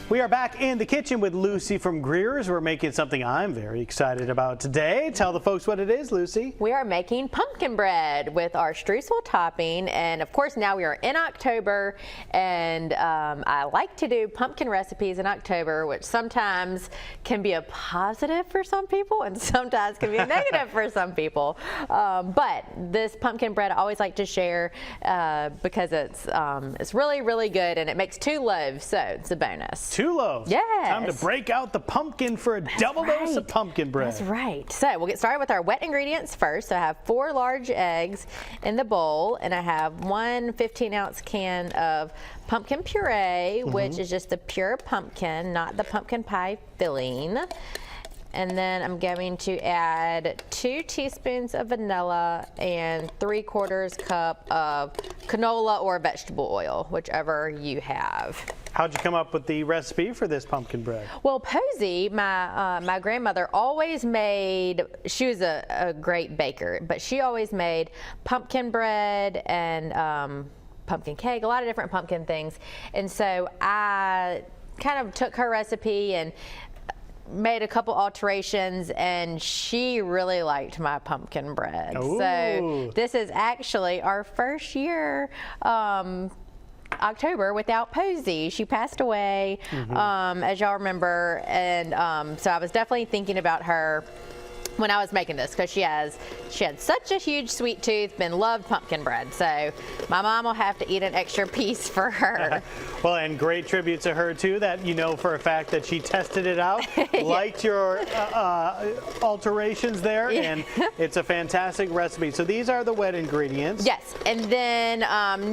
We are back in the kitchen with Lucy from Greer's. We're making something I'm very excited about today. Tell the folks what it is, Lucy. We are making pumpkin bread with our streusel topping, and of course now we are in October, and I like to do pumpkin recipes in October, which sometimes can be a positive for some people and sometimes can be a negative for some people. But this pumpkin bread I always like to share because it's really, really good, and it makes 2 loaves, so it's a bonus. 2 loaves. Yes. Time to break out the pumpkin for a double dose of pumpkin bread. That's right. So we'll get started with our wet ingredients first. So I have 4 large eggs in the bowl, and I have 1 15-ounce can of pumpkin puree, which is just the pure pumpkin, not the pumpkin pie filling. And then I'm going to add 2 teaspoons of vanilla and 3/4 cup of canola or vegetable oil, whichever you have. How'd you come up with the recipe for this pumpkin bread? Well, Posey, my grandmother always made, she was a great baker, but she always made pumpkin bread and pumpkin cake, a lot of different pumpkin things. And so I kind of took her recipe and made a couple alterations, and she really liked my pumpkin bread. Ooh. So this is actually our first year October without Posey. She passed away, as y'all remember, and so I was definitely thinking about her when I was making this, because she had such a huge sweet tooth and loved pumpkin bread. So my mom will have to eat an extra piece for her. Well, and great tribute to her too, that you know for a fact that she tested it out, liked your alterations there, and it's a fantastic recipe. So these are the wet ingredients. Yes, and then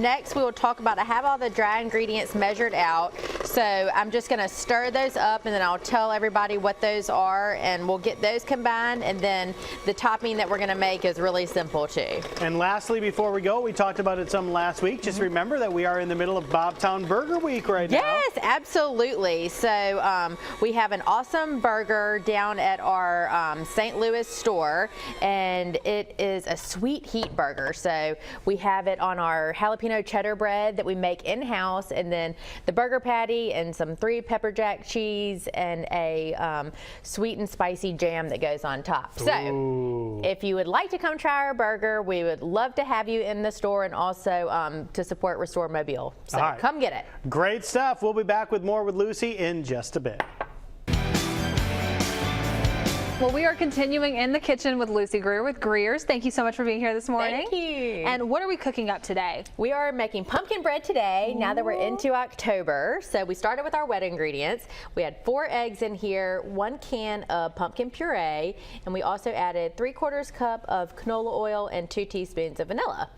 next we will talk about, I have all the dry ingredients measured out, so I'm just going to stir those up, and then I'll tell everybody what those are, and we'll get those combined. And then the topping that we're going to make is really simple too. And lastly, before we go, we talked about it some last week. Just remember that we are in the middle of Bobtown Burger Week right now. Yes, absolutely. So we have an awesome burger down at our St. Louis store, and it is a sweet heat burger. So we have it on our jalapeno cheddar bread that we make in-house, and then the burger patty and some 3 pepper jack cheese and a sweet and spicy jam that goes on top. So if you would like to come try our burger, we would love to have you in the store, and also to support Restore Mobile. So come get it. Great stuff. We'll be back with more with Lucy in just a bit. Well, we are continuing in the kitchen with Lucy Greer with Greer's. Thank you so much for being here this morning. Thank you. And what are we cooking up today? We are making pumpkin bread today, now that we're into October. So we started with our wet ingredients. We had 4 eggs in here, 1 can of pumpkin puree, and we also added 3/4 cup of canola oil and 2 teaspoons of vanilla.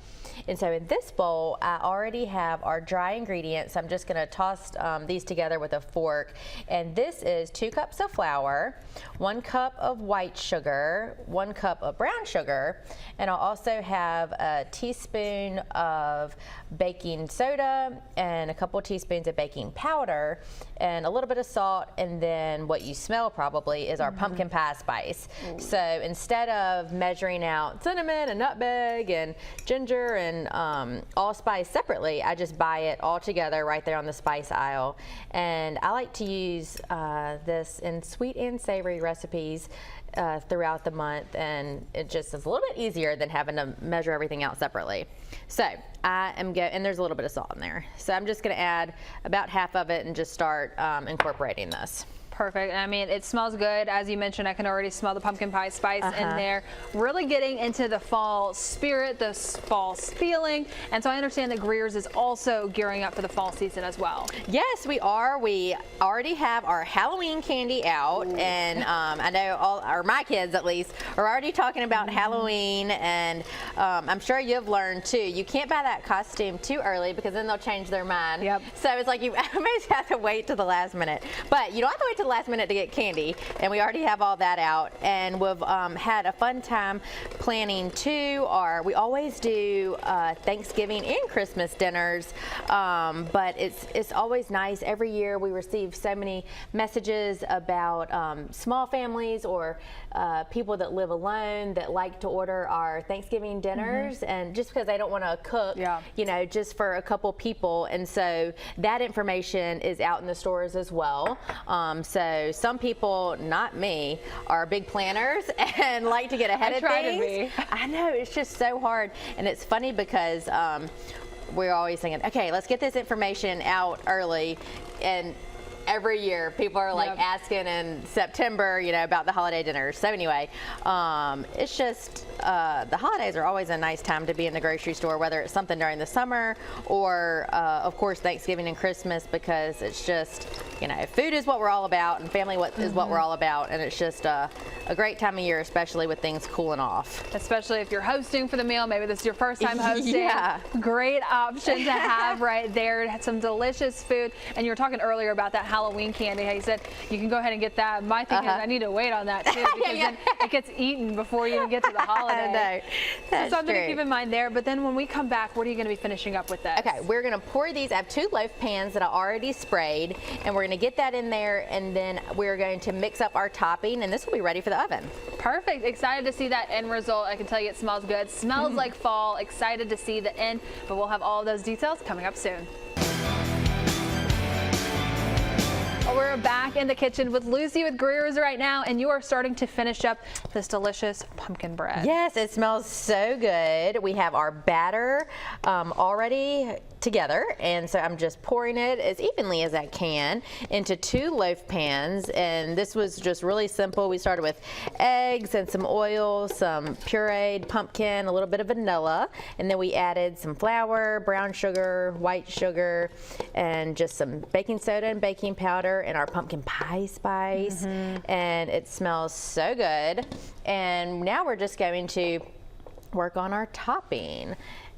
And so in this bowl, I already have our dry ingredients. I'm just going to toss these together with a fork. And this is 2 cups of flour, 1 cup of white sugar, 1 cup of brown sugar, and I'll also have a teaspoon of baking soda and a couple teaspoons of baking powder and a little bit of salt, and then what you smell probably is our pumpkin pie spice. So instead of measuring out cinnamon and nutmeg and ginger and allspice separately, I just buy it all together right there on the spice aisle. And I like to use this in sweet and savory recipes throughout the month, and it just is a little bit easier than having to measure everything out separately. So I am and there's a little bit of salt in there. So I'm just going to add about half of it and just start incorporating this. Perfect. I mean, it smells good. As you mentioned, I can already smell the pumpkin pie spice in there. Really getting into the fall spirit, the fall feeling. And so I understand that Greer's is also gearing up for the fall season as well. Yes, we are. We already have our Halloween candy out, and I know my kids at least, are already talking about Halloween, and I'm sure you've learned too, you can't buy that costume too early because then they'll change their mind. Yep. So it's like you almost have to wait till the last minute. But you don't have to wait till the last minute to get candy, and we already have all that out. And we've had a fun time planning too. We always do Thanksgiving and Christmas dinners, but it's always nice. Every year we receive so many messages about small families or people that live alone that like to order our Thanksgiving dinners, and just because they don't want to cook, you know, just for a couple people. And so that information is out in the stores as well. So some people, not me, are big planners and like to get ahead of things. I know, it's just so hard. And it's funny because we're always thinking, okay, let's get this information out early. And every year people are like asking in September, you know, about the holiday dinners. So anyway, it's just the holidays are always a nice time to be in the grocery store, whether it's something during the summer or of course Thanksgiving and Christmas, because it's just, you know, food is what we're all about, and family is what we're all about, and it's just a great time of year, especially with things cooling off. Especially if you're hosting for the meal, maybe this is your first time hosting. Great option to have right there. Some delicious food. And you were talking earlier about that Halloween candy, how you said you can go ahead and get that. My thing is I need to wait on that too, because then it gets eaten before you even get to the holiday. I know. That's so something true. to keep in mind there. But then when we come back, what are you going to be finishing up with this? Okay, we're going to pour these. I have 2 loaf pans that I already sprayed, and we're going to get that in there, and then we're going to mix up our topping, and this will be ready for the oven. Perfect. Excited to see that end result. I can tell you it smells good. Smells like fall. Excited to see the end, but we'll have all of those details coming up soon. We're back in the kitchen with Lucy with Greer's right now, and you are starting to finish up this delicious pumpkin bread. Yes, it smells so good. We have our batter already together, and so I'm just pouring it as evenly as I can into 2 loaf pans, and this was just really simple. We started with eggs and some oil, some pureed pumpkin, a little bit of vanilla, and then we added some flour, brown sugar, white sugar, and just some baking soda and baking powder and our pumpkin pie spice, and it smells so good. And now we're just going to work on our topping.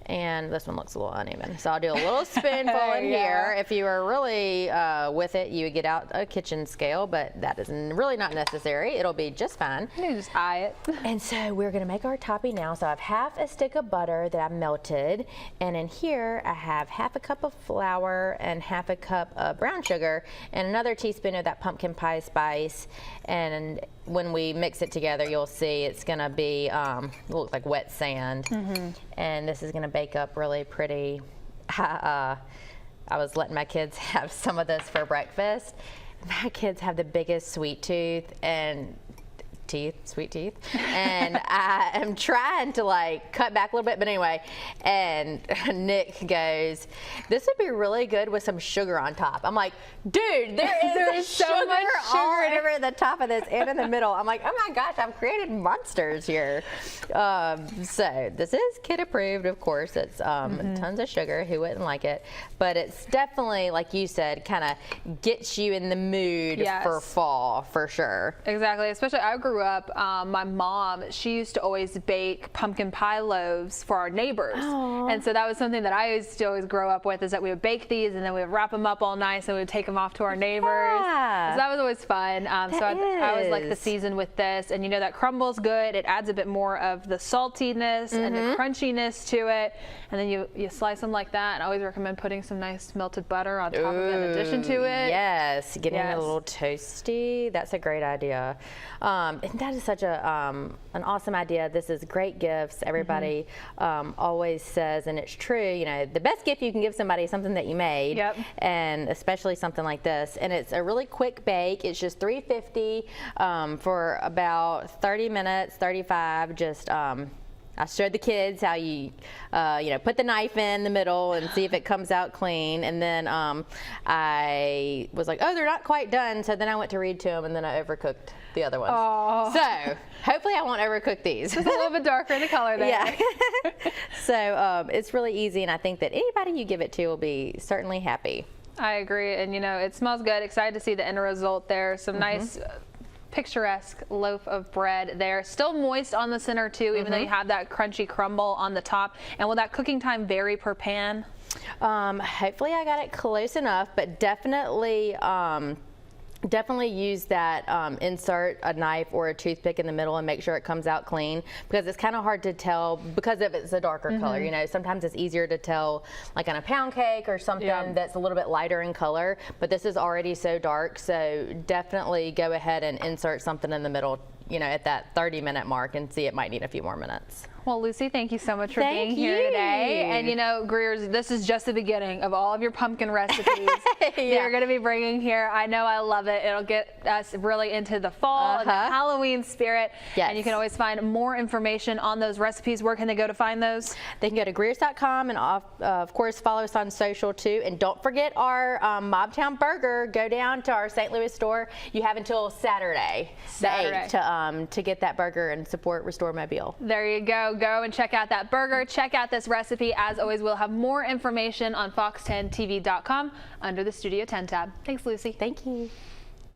And this one looks a little uneven, so I'll do a little spoonful in here. If you were really with it, you would get out a kitchen scale, but that is really not necessary. It'll be just fine. You can just eye it. And so we're gonna make our topping now. So I have half a stick of butter that I've melted, and in here I have half a cup of flour and half a cup of brown sugar and another teaspoon of that pumpkin pie spice. And when we mix it together, you'll see it's gonna be look like wet sand. And this is gonna bake up really pretty. I was letting my kids have some of this for breakfast. My kids have the biggest sweet tooth and sweet teeth, and I am trying to like cut back a little bit, but anyway, and Nick goes, this would be really good with some sugar on top. I'm like, dude, there is so much sugar all over the top of this and in the middle. I'm like, oh my gosh, I've created monsters here. So this is kid approved, of course. It's tons of sugar. Who wouldn't like it? But it's definitely, like you said, kind of gets you in the mood for fall, for sure. Exactly. Especially, I grew up, my mom, she used to always bake pumpkin pie loaves for our neighbors. Aww. And so that was something that I used to always grow up with, is that we would bake these and then we would wrap them up all nice and we would take them off to our neighbors. Yeah. So that was always fun. So I always like the season with this, and you know that crumbles good. It adds a bit more of the saltiness and the crunchiness to it. And then you slice them like that. And I always recommend putting some nice melted butter on top of it in addition to it. Yes, getting it a little toasty. That's a great idea. And that is such an awesome idea. This is great gifts. Everybody always says, and it's true, you know, the best gift you can give somebody is something that you made, and especially something like this. And it's a really quick bake. It's just 350 for about 30 minutes, 35. Just I showed the kids how you put the knife in the middle and see if it comes out clean. And then I was like, oh, they're not quite done. So then I went to read to them, and then I overcooked the other ones. Oh. So hopefully I won't overcook these. It's a little bit darker in the color there. Yeah. So it's really easy, and I think that anybody you give it to will be certainly happy. I agree, and you know, it smells good. Excited to see the end result there. Some nice picturesque loaf of bread there, still moist on the center too, even though you have that crunchy crumble on the top. And will that cooking time vary per pan? Hopefully I got it close enough, but definitely Definitely use that, insert a knife or a toothpick in the middle and make sure it comes out clean, because it's kind of hard to tell because if it's a darker color. You know, sometimes it's easier to tell like on a pound cake or something that's a little bit lighter in color, but this is already so dark, so definitely go ahead and insert something in the middle, you know, at that 30-minute mark and see it might need a few more minutes. Well, Lucy, thank you so much for being here today. And you know, Greer's, this is just the beginning of all of your pumpkin recipes that you're going to be bringing here. I know I love it. It'll get us really into the fall and the Halloween spirit. Yes. And you can always find more information on those recipes. Where can they go to find those? They can go to Greers.com and of course follow us on social too. And don't forget our Mobtown Burger. Go down to our St. Louis store. You have until Saturday. The 8th to get that burger and support Restore Mobile. There you go. Go and check out that burger. Check out this recipe. As always, we'll have more information on fox10tv.com under the Studio 10 tab. Thanks, Lucy. Thank you.